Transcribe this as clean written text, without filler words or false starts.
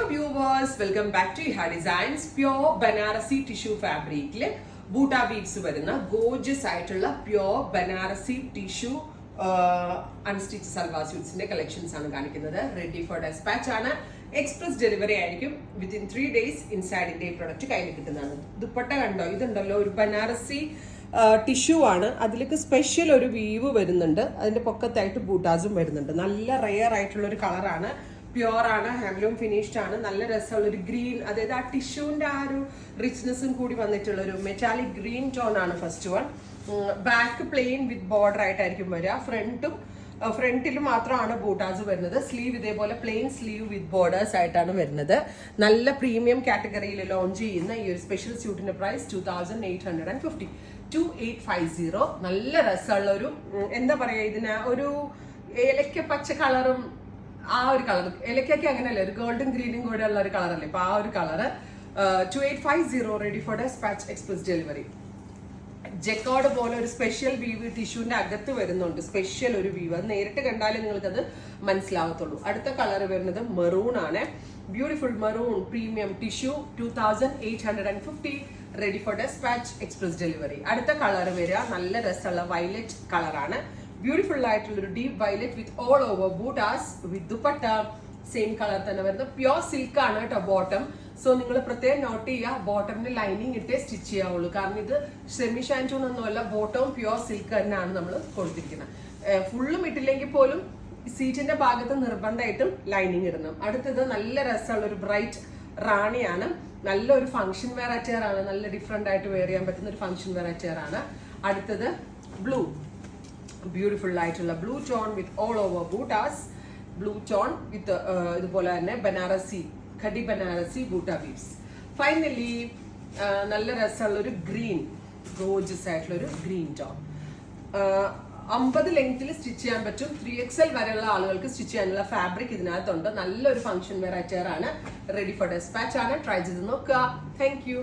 viewers, welcome back to Iha Designs. Pure Banarasi tissue fabric le Buta beads varuna gorgeous aayittulla pure Banarasi tissue unstitched salwar suits inde collections aanu kanikkunnathu. Ready for dispatch aanu. Express delivery ആയിരിക്കും within 3 days inside inde product കയ്യിൽ കിട്ടുന്നതാണ്. ദുപ്പട്ട കണ്ടോ, ഇതുണ്ടല്ലോ ഒരു Banarasi tissue ആണ്. അതിലേക്ക് special ഒരു we've വരുന്നുണ്ട്. അതിന്റെ പൊക്കത്തായിട്ട് ബൂട്ടാസും വരുന്നുണ്ട്. നല്ല റെയർ ആയിട്ടുള്ള ഒരു കളറാണ്. പ്യുവർ ആണ്, ഹാൻഡ്ലൂം ഫിനിഷ്ഡ് ആണ്. നല്ല രസമുള്ള ഒരു ഗ്രീൻ, അതായത് ആ ടിഷ്യൂവിന്റെ ആ ഒരു റിച്ച്നെസ്സും കൂടി വന്നിട്ടുള്ള ഒരു മെറ്റാലിക് ഗ്രീൻ ടോൺ ആണ് first one. Back plain with border ആയിട്ടായിരിക്കും വരിക. ഫ്രണ്ടിൽ മാത്രമാണ് ബൂട്ടാസ് വരുന്നത്. സ്ലീവ് ഇതേപോലെ പ്ലെയിൻ സ്ലീവ് വിത്ത് ബോർഡേഴ്സ് ആയിട്ടാണ് വരുന്നത്. നല്ല പ്രീമിയം കാറ്റഗറിയിൽ ലോഞ്ച് ചെയ്യുന്ന ഈ ഒരു സ്പെഷ്യൽ സ്യൂട്ടിന്റെ പ്രൈസ് 2850. 2850. നല്ല രസമുള്ള ഒരു എന്താ പറയാ, ഇതിന് ഒരു ഏലക്ക പച്ച കളറും ആ ഒരു കളർ, ഏലക്കൊക്കെ അങ്ങനെയല്ലേ, ഒരു ഗോൾഡൻ ഗ്രീനും കൂടെ ഉള്ള ഒരു കളറല്ലേ, അപ്പൊ ആ ഒരു colour 2850. Ready for despatch express delivery. Jacquard പോലെ ഒരു സ്പെഷ്യൽ വീവ് ടിഷ്യൂന്റെ അകത്ത് വരുന്നുണ്ട്. സ്പെഷ്യൽ ഒരു വീവ്, അത് നേരിട്ട് കണ്ടാലേ നിങ്ങൾക്ക് അത് മനസ്സിലാവത്തുള്ളൂ. അടുത്ത കളർ വരുന്നത് മെറൂൺ ആണ്. Beautiful maroon premium tissue 2850. Ready for despatch express delivery. അടുത്ത കളർ വരിക നല്ല രസമുള്ള വയലറ്റ് കളറാണ്. ബ്യൂട്ടിഫുൾ ആയിട്ടുള്ള ഒരു deep violet with all over ബൂട്ടാസ് വിത്ത് ദുപ്പട്ട. സെയിം കളർ തന്നെ വരുന്നത്. പ്യോർ സിൽക്ക് ആണ് കേട്ടോ ബോട്ടം. സോ നിങ്ങൾ പ്രത്യേകം നോട്ട് ചെയ്യുക, ബോട്ടമിന് ലൈനിങ് ഇട്ടേ സ്റ്റിച്ച് ചെയ്യാവുള്ളൂ. കാരണം ഇത് സെമി ഷാൻറ്റൂൺ ഒന്നുമല്ല, ബോട്ടവും പ്യോർ സിൽക്ക് തന്നെയാണ് നമ്മൾ കൊടുത്തിരിക്കുന്നത്. ഫുള്ളും ഇട്ടില്ലെങ്കിൽ പോലും സീറ്റിന്റെ ഭാഗത്ത് നിർബന്ധമായിട്ടും ലൈനിങ് ഇടണം. അടുത്തത് നല്ല രസമുള്ള ഒരു ബ്രൈറ്റ് റാണിയാണ്. നല്ലൊരു ഫംഗ്ഷൻ വെയർ അറ്റയർ ആണ്. നല്ല ഡിഫറെന്റ് ആയിട്ട് വെയർ ചെയ്യാൻ പറ്റുന്ന ഒരു ഫംഗ്ഷൻ വെയർ അറ്റയർ ആണ്. അടുത്തത് ബ്ലൂ, ബ്യൂട്ടിഫുൾ ആയിട്ടുള്ള blue tone with all over ബൂട്ടാസ്. ബ്ലൂ ടോൺ വിത്ത് ഇതുപോലെ തന്നെ ബനാറസി, ഖടി ബനാറസി ബൂട്ട ബീഡ്സ്. ഫൈനലി നല്ല രസമുള്ള ഒരു ഗ്രീൻ, ഗോർജിയസ് ആയിട്ടുള്ള ഒരു ഗ്രീൻ ടോൺ. 50 ലെങ്ത്തിൽ സ്റ്റിച്ച് ചെയ്യാൻ പറ്റും. 3XL വരെയുള്ള ആളുകൾക്ക് സ്റ്റിച്ച് ചെയ്യാനുള്ള ഫാബ്രിക് ഇതിനകത്തുണ്ട്. നല്ലൊരു ഫംഗ്ഷൻ വെയർ അറ്റയർ ആണ്. റെഡി ഫോർ ഡെസ്പാച്ച് ആണ്. ട്രൈ ചെയ്ത് നോക്കുക. Thank you.